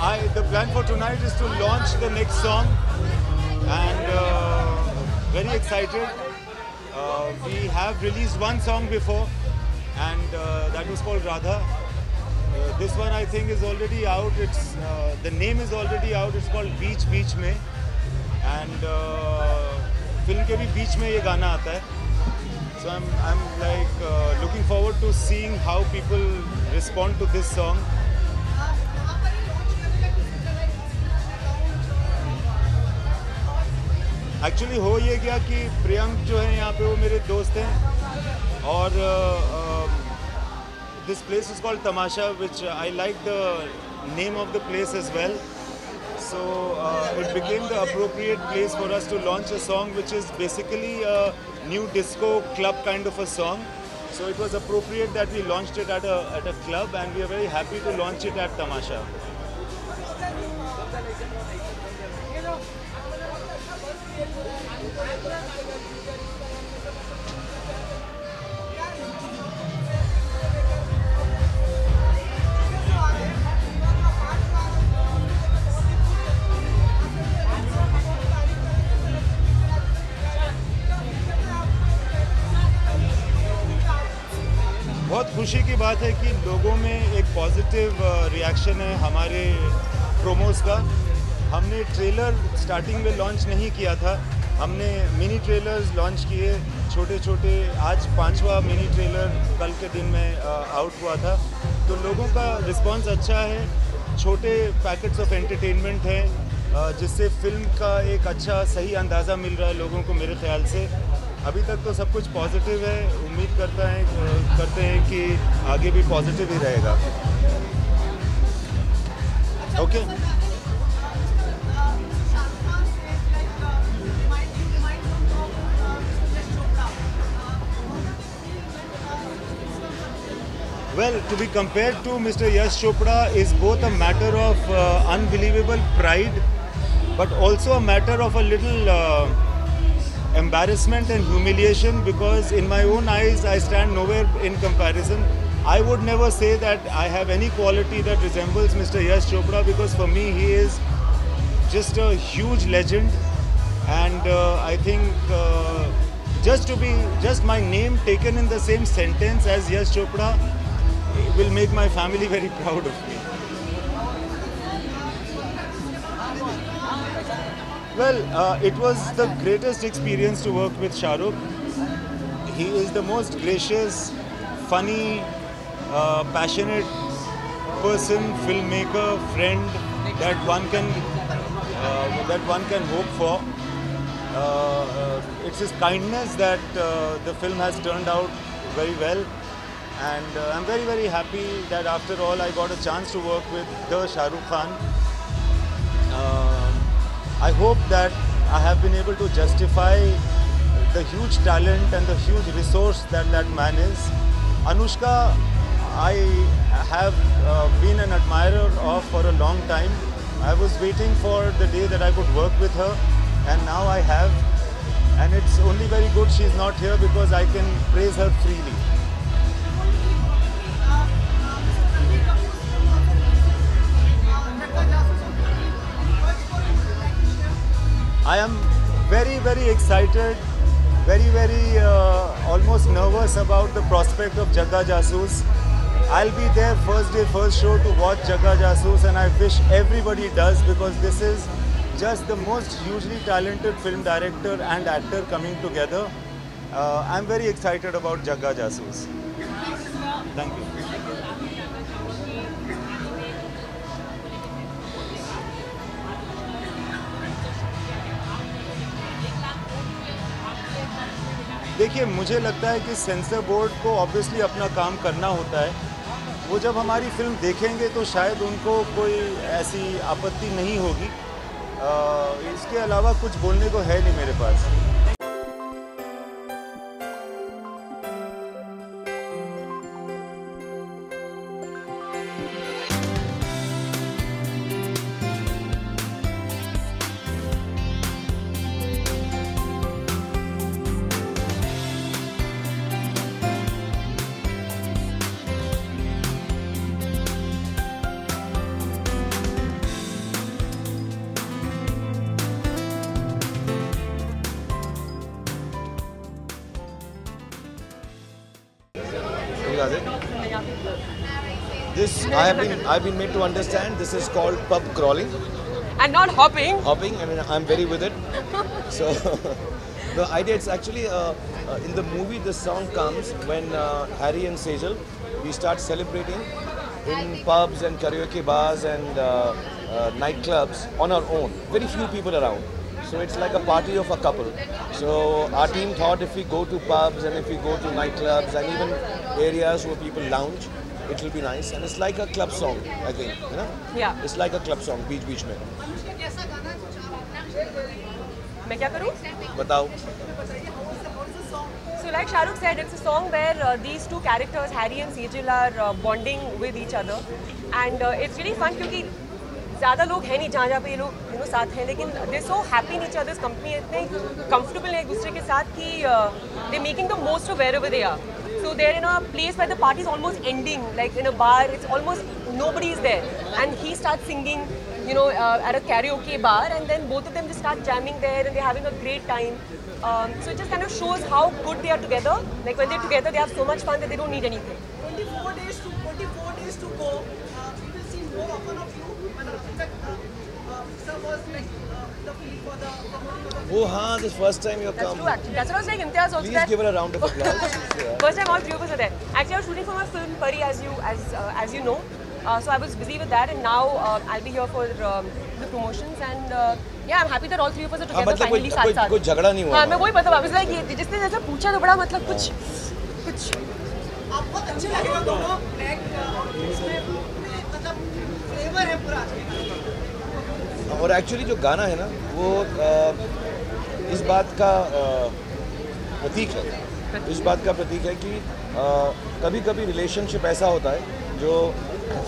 The plan for tonight is to launch the next song, and very excited. We have released one song before, and that was called Radha. This one I think is already out. It's the name is already out. It's called Beach Beach Mein, and film के भी बीच में ये गाना आता है. So I'm like looking forward to seeing how people respond to this song. Actually हो ये गया कि प्रियंक जो है यहाँ पे वो मेरे दोस्त हैं, और this place is called Tamasha, which I like the name of the place as well. So it became the appropriate place for us to launch a song which is basically a new disco club kind of a song. So it was appropriate that we launched it at a club, and we are very happy to launch it at Tamasha. बहुत खुशी की बात है कि लोगों में एक positive reaction है हमारे प्रोमोस का. हमने ट्रेलर स्टार्टिंग में लॉन्च नहीं किया था. हमने मिनी ट्रेलर्स लॉन्च किए छोटे छोटे. आज 5वां मिनी ट्रेलर कल के दिन में आउट हुआ था. तो लोगों का रिस्पांस अच्छा है. छोटे पैकेट्स ऑफ एंटरटेनमेंट हैं जिससे फिल्म का एक अच्छा सही अंदाज़ा मिल रहा है लोगों को. मेरे ख्याल से अभी तक तो सब कुछ पॉजिटिव है. उम्मीद करते हैं कि आगे भी पॉजिटिव ही रहेगा. Okay. Well, to be compared to Mr. Yash Chopra is both a matter of unbelievable pride, but also a matter of a little embarrassment and humiliation, because in my own eyes I stand nowhere in comparison. I would never say that I have any quality that resembles Mr. Yash Chopra, because for me he is just a huge legend, and I think just my name taken in the same sentence as Yash Chopra will make my family very proud of me. Well, it was the greatest experience to work with Shah Rukh. He is the most gracious, funny, passionate person, filmmaker, friend that one can hope for. It's his kindness that the film has turned out very well, and I'm very, very happy that after all I got a chance to work with the Shah Rukh Khan. I hope that I have been able to justify the huge talent and the huge resource that man is. Anushka, I have been an admirer of for a long time. I was waiting for the day that I could work with her, and now I have. And it's only very good she's not here, because I can praise her freely. I am very, very excited, very almost nervous about the prospect of Jagga Jasoos. I'll be there first day, first show to watch Jagga Jasoos, and I wish everybody does, because this is just the most hugely talented film director and actor coming together. I'm very excited about Jagga Jasoos. Thank you. देखिए, मुझे लगता है कि sensor board को obviously अपना काम करना होता है. वो जब हमारी फिल्म देखेंगे तो शायद उनको कोई ऐसी आपत्ति नहीं होगी. इसके अलावा कुछ बोलने को है नहीं मेरे पास. लगा दे. This I've been made to understand. This is called pub crawling. And not hopping. Hopping. I mean, I'm very with it. So the idea is actually in the movie. The song comes when Harry and Sejal we start celebrating in pubs and karaoke bars and nightclubs on our own. Very few people around. So it's like a party of a couple. So our team thought if we go to pubs and if we go to nightclubs and even areas where people lounge, it will be nice. And it's like a club song, I think. You know? Yeah. It's like a club song, beach में. मैं क्या करूँ? बताओ. So like Shahrukh said, it's a song where these two characters, Harry and Sejal, are bonding with each other, and it's really fun क्योंकि ज़्यादा लोग हैं नहीं जहाँ पे ये लोग साथ हैं, लेकिन they're so happy in each other's company, इतने comfortable हैं एक दूसरे के साथ कि they're making the most of wherever they are. So they're in a place where the party is almost ending, like in a bar, it's almost nobody is there, and he starts singing, at a karaoke bar, and then both of them just start jamming there, and they're having a great time. So it just kind of shows how good they are together. Like when they're together, they have so much fun that they don't need anything. 24 days to go. We will see more often of you. Sir was like the feel for the promoting of the. Oh, हाँ, this first time you've That's come. true actually. That's what I was saying. Imtiaz also. Please give her a round of applause. First time all three of us are there. Actually, I was shooting for my film Pari, as you know. So I was busy with that, and now I'll be here for the promotions, and yeah, I'm happy that all three of us are together finally साथ साथ. कोई झगड़ा नहीं हुआ. हाँ, मैं वही बता वापस लाइक ये जिसने जैसा पूछा तो बड़ा मतलब कुछ. आप बहुत अच्छे लगे हो दोनों. इसमें मतलब फ्लेवर है पूरा. और एक्चुअली जो गाना है ना वो इस बात का प्रतीक है. इस बात का प्रतीक है कि कभी कभी रिलेशनशिप ऐसा होता है जो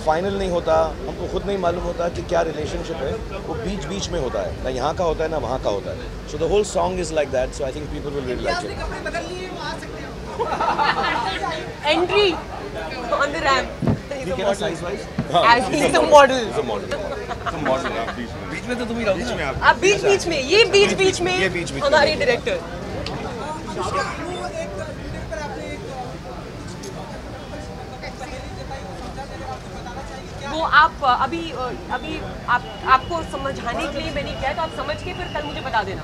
फाइनल नहीं होता, हमको खुद नहीं मालूम होता कि क्या रिलेशनशिप है, वो बीच में होता है, ना यहाँ का होता है ना वहाँ का होता है. So the whole song is like that. So I think people will really like it. कपड़े बदल लिए वो आ सकते हो. Entry on the ramp. ठीक है ना size wise. As he's a model. बीच में तो तुम ही रहोगे. आप बीच में ये बीच में हमारे डायरेक्टर. वो आप अभी आपको समझाने के लिए मैंने किया है, तो आप समझ के फिर कल मुझे बता देना.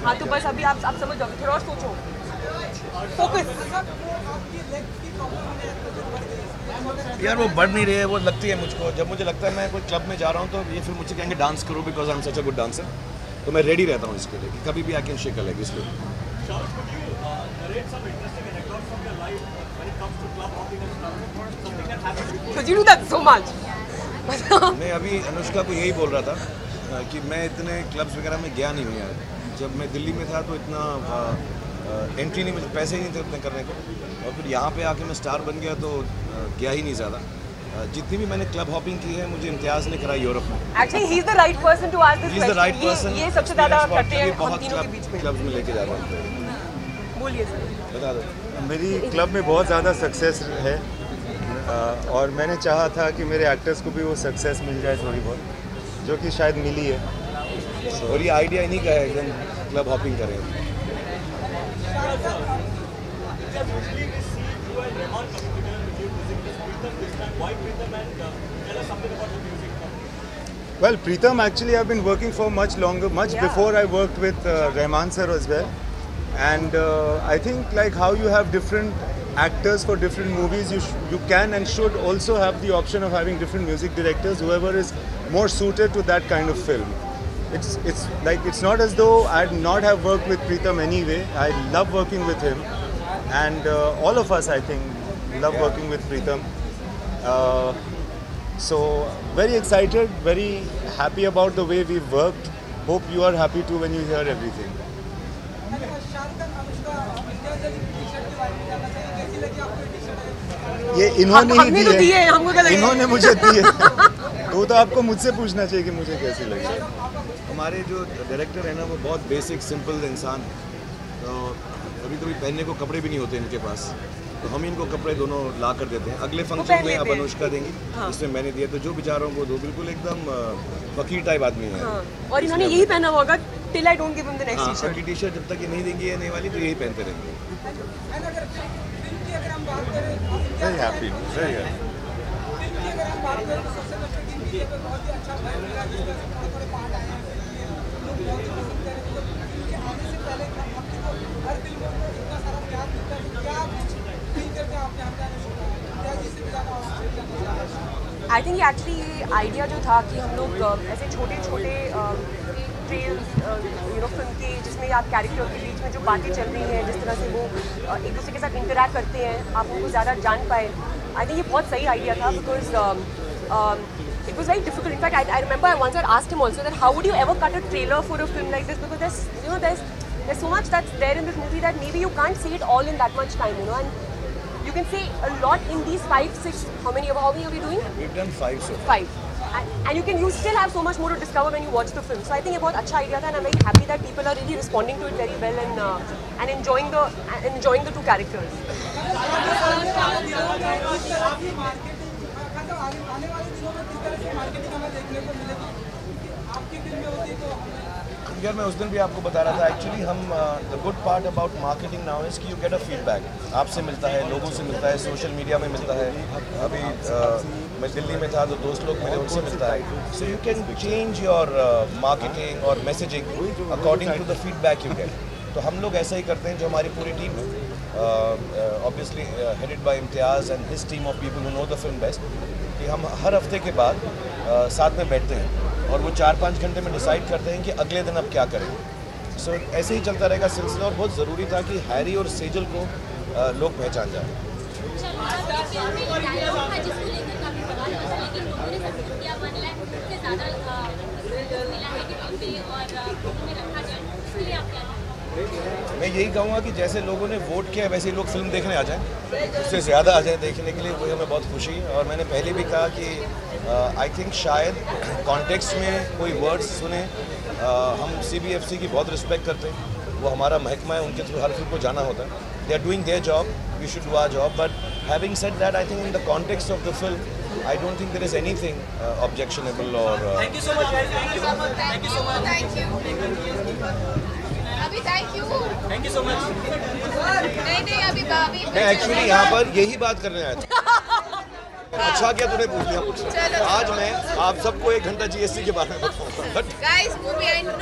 हाँ तो बस अभी आप समझ जाओगे, थोड़ा और सोचो. फोकस. यार वो बढ़ नहीं रही है, वो लगती है मुझको. जब मुझे लगता है मैं कोई क्लब में जा रहा हूँ तो ये फिर मुझसे कहेंगे डांस करो because I am such a good dancer. तो मैं रेडी रहता हूँ इसके लिए कि कभी भी I can shake a leg. इसलिए Because you do that so much. मैं अभी अनुष्का को यही बोल रहा था कि मैं इतने क्लब्स वगैरह में गया नहीं हूँ यार. जब मैं दिल्ली में था तो इतना एंट्री नहीं मिली, पैसे ही नहीं थे उतने करने को. और फिर यहाँ पे आके मैं स्टार बन गया तो गया ही नहीं ज़्यादा. जितनी भी मैंने क्लब हॉपिंग की है मुझे इम्तियाज़ ने कराई यूरोप में. Actually, he's the right person to ask this He's the right person. ये सबसे ज़्यादा करते हैं हम बहुत तीनों के बीच में. क्लब्स में लेके जा रहा हूँ. बोलिए सर. बता दो. मेरी क्लब में बहुत ज़्यादा सक्सेस है और मैंने चाहा था कि मेरे एक्टर्स को भी वो सक्सेस मिल जाए थोड़ी बहुत, जो कि शायद मिली है. और ये आइडिया इन्हीं का है एकदम क्लब हॉपिंग करें. Well, Pritam, actually I've been working for much longer, much before I worked with Rahman sir as well. And I think like how you have different actors for different movies, you can and should also have the option of having different music directors, whoever is more suited to that kind of film. It's like it's not as though I'd not have worked with Pritam anyway. I love working with him, and all of us I think love working with Pritam. So very excited, very happy about the way we've worked. Hope you are happy too when you hear everything. ये इन्होंने ही दी है. इन्होंने मुझे दी है. तो आपको मुझसे पूछना चाहिए कि मुझे कैसी लगी. हमारे जो डायरेक्टर है ना वो बहुत बेसिक सिंपल इंसान. तो अभी पहनने को कपड़े भी नहीं होते इनके पास, तो हम इनको कपड़े दोनों ला कर देते हैं. अगले फंक्शन में अब अनुष्का देंगी. हाँ. इसमें मैंने दिया तो जो बेचारों को दो बिल्कुल एकदम फकीर टाइप आदमी है. हाँ. और इन्होंने यही पहना होगा till I don't give him the next T-shirt. जब तक ये नहीं देंगी ये नई वाली तो यही पहनते रहेंगे. की अगर हम बात करें, Very happy, very happy. Film की अगर हम बात करें तो सबसे पहले टीम मीडिया पे बहुत ही अच्छा फाइल मिला, जिस तरह से थोड़े पार्ट आए हैं लोग बहुत ही पसंद करें। तो फिल्म के आने से पहले अपने को हर फिल्मों को इतना सारा प्यार मिलता है, तो क्या फील करते हैं आप यहाँ पे आने से? क्या चीज़ से ज़्यादा आई थिंक एक्चुअली ये आइडिया जो था कि हम लोग ऐसे छोटे छोटे ट्रेल्स फिल्म के जिसमें आप कैरेक्टर के बीच में जो बातें चल रही हैं, जिस तरह से वो एक दूसरे के साथ इंटरेक्ट करते हैं, आप उनको ज़्यादा जान पाए। आई थिंक ये बहुत सही आइडिया था, because it was very difficult. In fact, I remember I once had asked him also that how would you ever cut a trailer for a film like this, because there's so much that's there in this movie that maybe you can't see it all in that much time, and you can say a lot in these 5, 6, how many are we doing? We've done 5 so far. 5. And you still have so much more to discover when you watch the film. So I think ये बहुत अच्छा idea था, and I'm very happy that people are really responding to it very well and enjoying the two characters. आने वाले दिनों में किस तरह से मार्केटिंग हमें देखने को मिलेगी? आपकी फिल्म में होती तो यार मैं उस दिन भी आपको बता रहा था, एक्चुअली हम the good part about marketing now is कि यू गेट अ फीडबैक, आपसे मिलता है, लोगों से मिलता है, सोशल मीडिया में मिलता है। अभी मैं दिल्ली में था तो दोस्त लोग मिले, उनसे मिलता है। So you can change your marketing और messaging according to the feedback you get. तो हम लोग ऐसा ही करते हैं, जो हमारी पूरी टीम है, obviously headed by Imtiaz and his team of people who know the film best, कि हम हर हफ्ते के बाद साथ में बैठते हैं और वो 4-5 घंटे में डिसाइड करते हैं कि अगले दिन अब क्या करें। सो ऐसे ही चलता रहेगा सिलसिला, और बहुत ज़रूरी था कि हैरी और सेजल को लोग पहचान जाएं। मैं यही कहूँगा कि जैसे लोगों ने वोट किया वैसे ही लोग फिल्म देखने आ जाएं, उससे ज़्यादा आ जाएं देखने के लिए, वही हमें बहुत खुशी है। और मैंने पहले भी कहा कि आई थिंक शायद कॉन्टेक्स्ट में कोई वर्ड्स सुने, हम CBFC की बहुत रिस्पेक्ट करते हैं, वो हमारा महकमा है, उनके थ्रू हर फिल्म को जाना होता है। They are doing their job, we should do our job, but having said that I think in the context of the film I don't think there is anything objectionable और thank you so much, thank you so much, अभी thank you so much. नहीं अभी मैं actually यहाँ पर यही बात करने आया था। अच्छा क्या तूने पूछ लिया मुझसे। आज मैं आप सबको 1 घंटा GST के बारे में बताऊंगा। Guys movie I know